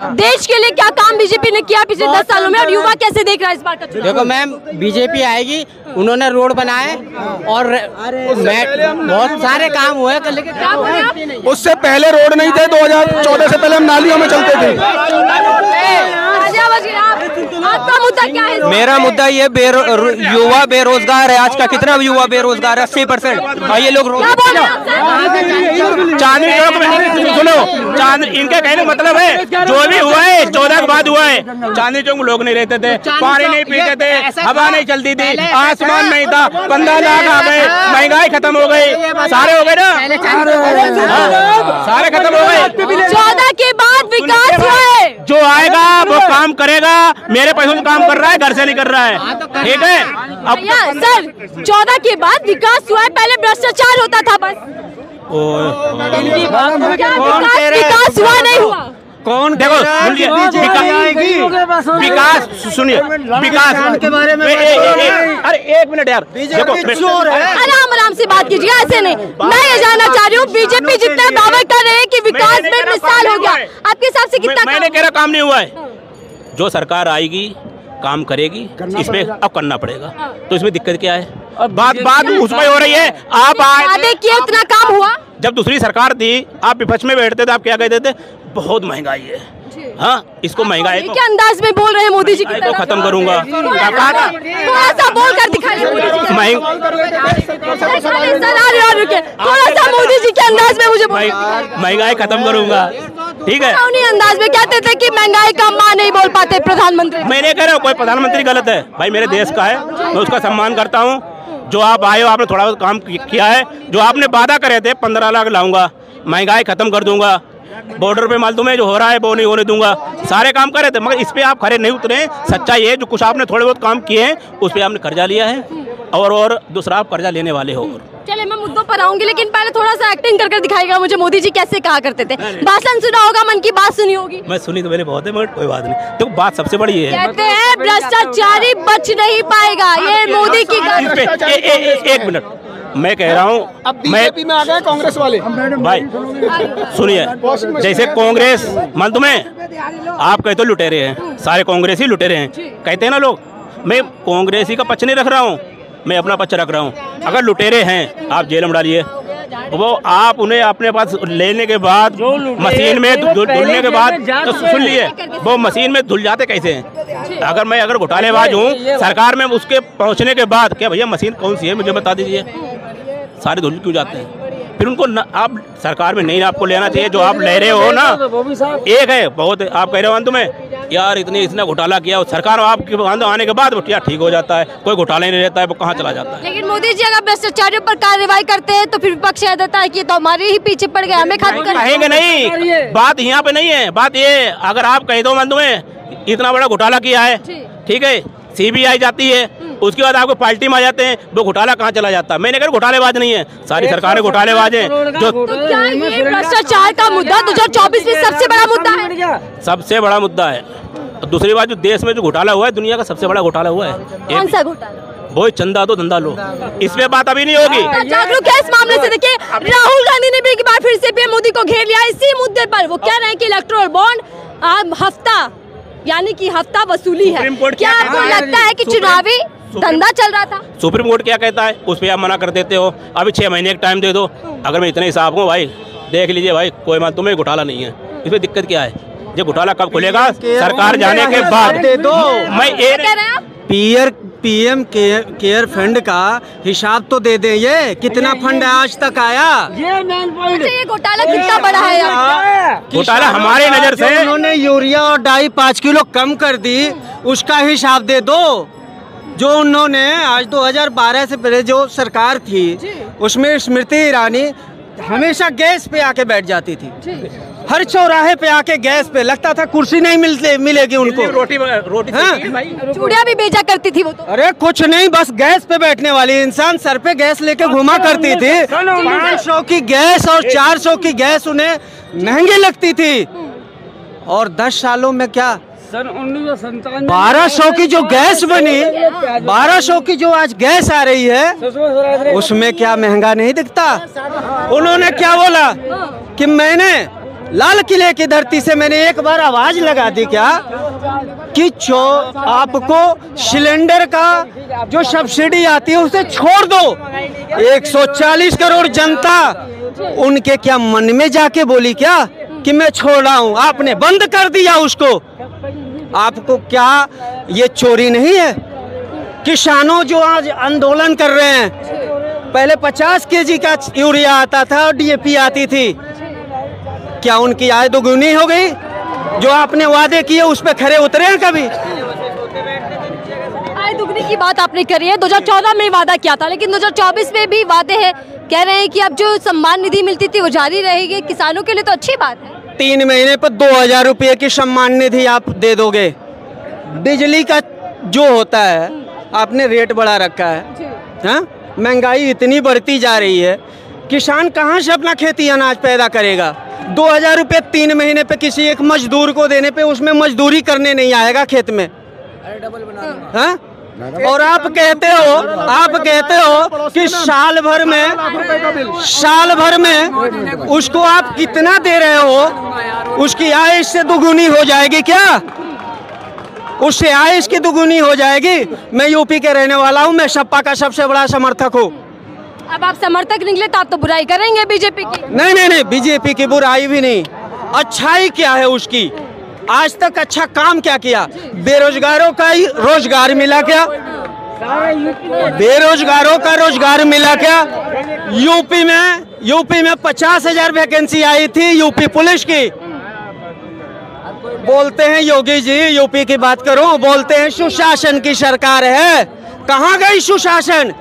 देश के लिए क्या काम बीजेपी ने किया पिछले 10 सालों में और युवा कैसे देख रहा है इस बार का चुनाव? देखो मैम, बीजेपी आएगी, उन्होंने रोड बनाए और बहुत सारे काम हुए, लेकिन उससे पहले रोड नहीं थे। 2014 से पहले हम नालियों में चलते थे। आपका मुद्दा क्या है? मेरा मुद्दा ये युवा बेरोजगार है। आज का कितना युवा बेरोजगार है? 80%। और ये लोग चांदनी चौक, सुनो, इनके कहने मतलब है जो भी हुआ है 14 के बाद हुआ है। चांदनी चौक में लोग नहीं रहते थे, पानी नहीं पीते थे, हवा नहीं चलती थी, आसमान नहीं था, 15 लाख आ गए, महंगाई खत्म हो गई, सारे हो गए ना, सारे खत्म हो गए। 14 के बाद विकास हुआ है। जो आएगा वो काम करेगा, मेरे पैसों से काम कर रहा है, घर से नहीं कर रहा है, ठीक है। अब सर 14 के बाद विकास हुआ है, पहले भ्रष्टाचार होता था बस। विकास हुआ नहीं हुआ? कौन देखो विकास, सुनिए विकास के बारे में। अरे एक मिनट यार, देखो आराम से बात कीजिए, ऐसे नहीं। मैं ये जानना चाह रही हूँ, बीजेपी जितना दावा कर रहे हैं कि विकास में मिसाल हो गया, आपके हिसाब से कितना? मैंने कह रहा काम नहीं हुआ है। जो सरकार आएगी काम करेगी, इसमें अब करना पड़ेगा। तो इसमें दिक्कत क्या है? बात उसमें हो रही है। आप आगे किया उतना काम हुआ। जब दूसरी सरकार थी, आप विपक्ष में बैठते थे, आप क्या कहते थे? बहुत महंगाई है। हाँ, इसको महंगाई क्या अंदाज में बोल रहे हैं मोदी जी को खत्म करूंगा। थोड़ा सा बोल कर दिखाइए। थोड़ा सा मोदी जी के अंदाज में मुझे महंगाई खत्म करूंगा, ठीक है। उन्हीं अंदाज में कहते थे कि महंगाई का मां नहीं बोल पाते प्रधानमंत्री। मैंने कह रहा हूँ कोई प्रधानमंत्री गलत है भाई, मेरे देश का है, मैं उसका सम्मान करता हूँ। जो आप आए हो, आपने थोड़ा बहुत काम किया है। जो आपने वादा करे थे 15 लाख लाऊंगा, महंगाई खत्म कर दूंगा, बॉर्डर पे मालूम है जो हो रहा है वो नहीं होने दूंगा, सारे काम करे थे, मगर इस पे आप खड़े नहीं उतरे। सच्चाई है जो कुछ आपने थोड़े बहुत काम किए हैं उस पे आपने कर्जा लिया है और दूसरा आप कर्जा लेने वाले हो। चले मैं मुद्दों पर आऊंगी, लेकिन पहले थोड़ा सा एक्टिंग करके दिखाएगा मुझे मोदी जी कैसे कहा करते थे। भाषण सुना होगा, मन की बात सुनी होगी। मैं सुनी तो मैंने बहुत है, मगर कोई बात नहीं। तो बात सबसे बड़ी है, कहते हैं भ्रष्टाचारी बच नहीं पाएगा, ये मोदी की। एक मिनट, मैं कह रहा हूँ, अब बीजेपी में आ गए कांग्रेस वाले भाई, सुनिए। जैसे कांग्रेस मान तुम्हें, आप कहते हो लुटेरे हैं, सारे कांग्रेस ही लुटेरे हैं कहते हैं ना लोग। मैं कांग्रेस ही का पक्ष नहीं रख रहा हूँ, मैं अपना पक्ष रख रहा हूँ। अगर लुटेरे हैं आप जेल में डालिए, वो आप उन्हें अपने पास लेने के बाद मशीन में धुलने के बाद, तो सुन लिए, वो मशीन में धुल जाते कैसे हैं? अगर घोटालेबाज हूँ सरकार में, उसके पहुँचने के बाद क्या भैया मशीन कौन सी है मुझे बता दीजिए, सारे धुल क्यों जाते हैं? फिर उनको आप सरकार में नहीं आपको लेना चाहिए। जो आप ले रहे हो ना, एक है बहुत, आप कह रहे हो तुम्हें यार इतना घोटाला किया, सरकार आपके आने के बाद यार ठीक हो जाता है, कोई घोटाला नहीं रहता है, वो कहाँ चला जाता है। लेकिन मोदी जी अगर भ्रष्टाचारियों पर कार्रवाई करते हैं तो फिर विपक्ष कह देता है कि तो हमारे ही पीछे पड़ गए, हमें कहेंगे नहीं। बात यहाँ पे नहीं है, बात ये अगर आप कह दो मन तुम्हें इतना बड़ा घोटाला किया है, ठीक है, CBI जाती है, उसके बाद आपको पार्टी में आ जाते हैं, वो घोटाला कहाँ चला जाता है? मैंने कहा घोटालेबाज नहीं है, सारी सरकारें घोटालेबाज हैं। जो क्या ये भ्रष्टाचार का मुद्दा 2024 में सबसे बड़ा मुद्दा है? सबसे बड़ा मुद्दा है। दूसरी बात, जो देश में जो घोटाला हुआ है, दुनिया का सबसे बड़ा घोटाला हुआ है। कौन सा घोटाला? वो चंदा दो धंधा लो, इस पे बात अभी नहीं होगी। जागरूक है इस मामले से। देखिए, राहुल गांधी ने भी एक बार फिर से पीएम मोदी को घेर लिया इसी मुद्दे पर। वो कह रहे हैं कि इलेक्टोरल बॉन्ड हफ्ता यानी कि हफ्ता वसूली है। क्या आपको लगता है कि चुनावी धंधा चल रहा था? सुप्रीम कोर्ट क्या कहता है उस पर आप मना कर देते हो। अभी 6 महीने का टाइम दे दो। अगर मैं इतने हिसाब हूँ भाई, देख लीजिए भाई, कोई मान तुम्हें घोटाला नहीं है, इसमें दिक्कत क्या है? ये घोटाला कब खुलेगा? सरकार जाने के बाद दे दो। मैं PM केयर फंड का हिसाब तो दे दें, ये कितना फंड आज तक आया? ये घोटाला कितना बड़ा है? घोटाला हमारे नजर से उन्होंने यूरिया और डाई 5 किलो कम कर दी, उसका हिसाब दे दो। जो उन्होंने आज 2012 से पहले जो सरकार थी, उसमें स्मृति ईरानी हमेशा गैस पे आके बैठ जाती थी, हर चौराहे पे आके गैस पे, लगता था कुर्सी नहीं मिलेगी उनको। रोटी चूड़ियां भी बेचा करती थी वो तो। अरे कुछ नहीं, बस गैस पे बैठने वाली इंसान सर पे गैस लेके घुमा करती थी। 500 की गैस और 400 की गैस उन्हें महंगी लगती थी। और 10 सालों में क्या सन 1997 1200 की जो गैस बनी, 1200 की जो आज गैस आ रही है, उसमें क्या महंगा नहीं दिखता? उन्होंने क्या बोला कि मैंने लाल किले की धरती से मैंने एक बार आवाज लगा दी क्या कि आपको सिलेंडर का जो सब्सिडी आती है उसे छोड़ दो। 140 करोड़ जनता उनके क्या मन में जाके बोली क्या कि मैं छोड़ रहा हूं? आपने बंद कर दिया उसको। आपको क्या ये चोरी नहीं है? किसानों जो आज आंदोलन कर रहे हैं, पहले 50 केजी का यूरिया आता था और डीएपी आती थी, क्या उनकी आय दोगुनी हो गई? जो आपने वादे किए उस पे खरे उतरे हैं कभी? आय दुगनी की बात आपने करी है, 2014 में वादा किया था, लेकिन 2024 में भी वादे हैं। कह रहे हैं कि अब जो सम्मान निधि मिलती थी वो जारी रहेगी। किसानों के लिए तो अच्छी बात है। 3 महीने पर 2000 रुपये की सम्मान निधि आप दे दोगे। बिजली का जो होता है आपने रेट बढ़ा रखा है, हाँ? महंगाई इतनी बढ़ती जा रही है, किसान कहाँ से अपना खेती अनाज पैदा करेगा? 2000 रुपये 3 महीने पे किसी एक मजदूर को देने पे उसमें मजदूरी करने नहीं आएगा खेत में, हाँ? और आप कहते हो कि साल भर में उसको आप कितना दे रहे हो, उसकी आय इससे दुगुनी हो जाएगी क्या? उससे आय इसकी दुगुनी हो जाएगी। मैं यूपी के रहने वाला हूँ, मैं सपा का सबसे बड़ा समर्थक हूँ। अब आप समर्थक निकले तो आप तो बुराई करेंगे बीजेपी की। नहीं, बीजेपी की बुराई भी नहीं। अच्छाई क्या है उसकी? आज तक अच्छा काम क्या किया? बेरोजगारों का ही रोजगार मिला क्या? बेरोजगारों का रोजगार मिला क्या? यूपी में 50,000 वैकेंसी आई थी यूपी पुलिस की। बोलते हैं योगी जी यूपी की बात करो, बोलते हैं सुशासन की सरकार है। कहाँ गई सुशासन?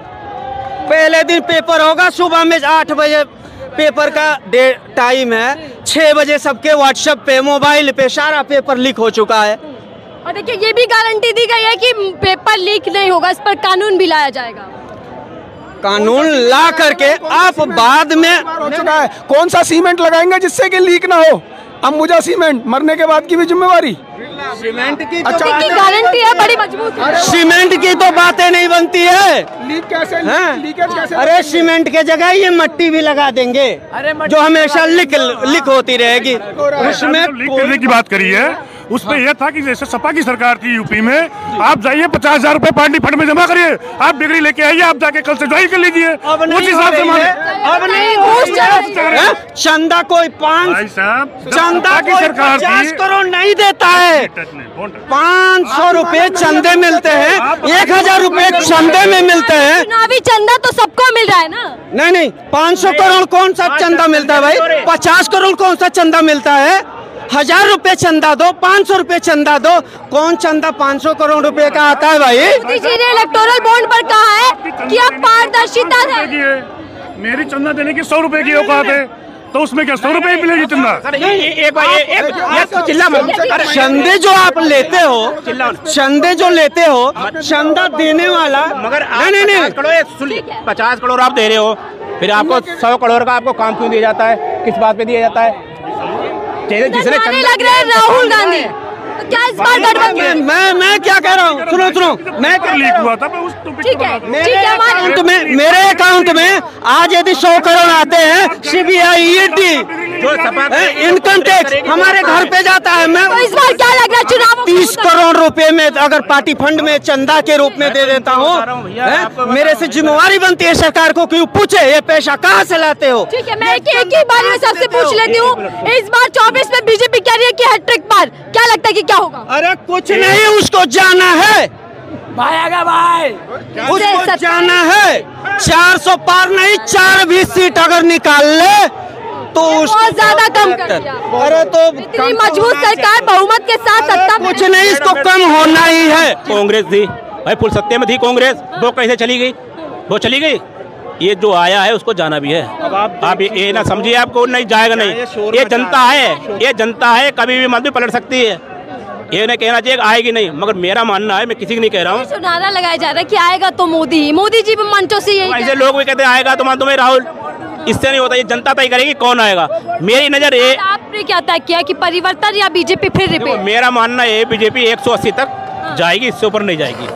पहले दिन पेपर होगा, सुबह में 8 बजे पेपर का टाइम है, 6 बजे सबके व्हाट्सएप पे मोबाइल पे सारा पेपर लीक हो चुका है। और देखिए ये भी गारंटी दी गई है कि पेपर लीक नहीं होगा, इस पर कानून भी लाया जाएगा। कानून ला करके आप बाद में चुका है। कौन सा सीमेंट लगाएंगे जिससे कि लीक ना हो? अंबुजा सीमेंट मरने के बाद की भी जिम्मेवारी सीमेंट की अच्छा गारंटी है, बड़ी मजबूत है। सीमेंट की तो बातें नहीं बनती है। लीक कैसे हाँ? लीकेज कैसे? अरे सीमेंट के जगह ये मट्टी भी लगा देंगे जो हमेशा लीक होती रहेगी। उसमें लीक करने की बात करी है, उसमें यह था कि जैसे सपा की सरकार थी यूपी में, आप जाइए 50,000 रुपए पार्टी फंड में जमा करिए, आप डिग्री लेके आइए, आप जाके कल से ज्वाइन कर लीजिए। उस हिसाब से अब नहीं चंदा कोई 50 करोड़ नहीं देता है। 500 रुपए चंदे मिलते हैं, 1000 रुपए चंदे में मिलते हैं। चुनावी चंदा तो सबको मिल रहा है ना? नहीं, 500 करोड़ कौन सा चंदा मिलता है भाई? 50 करोड़ कौन सा चंदा मिलता है? 1000 रुपए चंदा दो, 500 रुपए चंदा दो। कौन चंदा 500 करोड़ रुपए का आता है भाई? मोदी जी ने इलेक्टोरल बॉन्ड पर कहा है कि अब पारदर्शिता है। मेरी चंदा देने की 100 रुपए की औकात है, तो उसमें क्या 100 रुपए ही मिलेगी चंदा? चंदे जो आप लेते हो, चंदा देने वाला मगर नहीं 50 करोड़ आप दे रहे हो, फिर आपको 100 करोड़ का आपको काम क्यों दिया जाता है? किस बात पे दिया जाता है? जिसने लग रहा है राहुल गांधी, तो क्या इस बार गठबंधन? मैं क्या कह रहा हूँ, सुनो मैं लीक हुआ था ठीक है मेरे अकाउंट में आज यदि 100 करोड़ आते हैं, सीबीआई ईडी इनकम टैक्स हमारे घर पे जाता है। मैं तो इस बार क्या लग रहा है चुनाव? 30 करोड़ रुपए में अगर पार्टी फंड में चंदा के रूप में दे देता हूँ, मेरे से जिम्मेवारी बनती है सरकार को कि पूछे ये पैसा कहाँ से लाते हो। ठीक है, मैं एक ही बार में सबसे पूछ लेती हूँ, इस बार 24 में बीजेपी कह रही है कि हैट्रिक पार, क्या लगता है कि क्या होगा? अरे कुछ नहीं, उसको जाना है भाई उसको जाना है। 400 पार नहीं, 4 भी सीट अगर निकाल ले तो बहुत ज्यादा कम कर दिया। अरे तो इतनी मजबूत सरकार बहुमत के साथ सत्ता में कुछ नहीं, इसको कम होना ही है। कांग्रेस थी भाई, फुल सत्ते में थी कांग्रेस, वो कैसे चली गई? वो चली गई। ये जो आया है उसको जाना भी है। आप ये ना समझिए आपको नहीं जाएगा नहीं, ये जनता है, कभी भी मत भी पलट सकती है। ये नहीं कहना चाहिए आएगी नहीं, मगर मेरा मानना है, मैं किसी को नहीं कह रहा हूँ। नारा लगाया जा रहा है कि आएगा तो मोदी जी भी मंचों से यही ऐसे लोग भी कहते हैं आएगा तो मान तुम्हें राहुल, इससे नहीं होता। ये जनता तय करेगी कौन आएगा। मेरी नजर ये, आपने क्या तय किया कि परिवर्तन या बीजेपी फिर रिपीट? मेरा मानना है बीजेपी 180 तक जाएगी, इससे ऊपर नहीं जाएगी।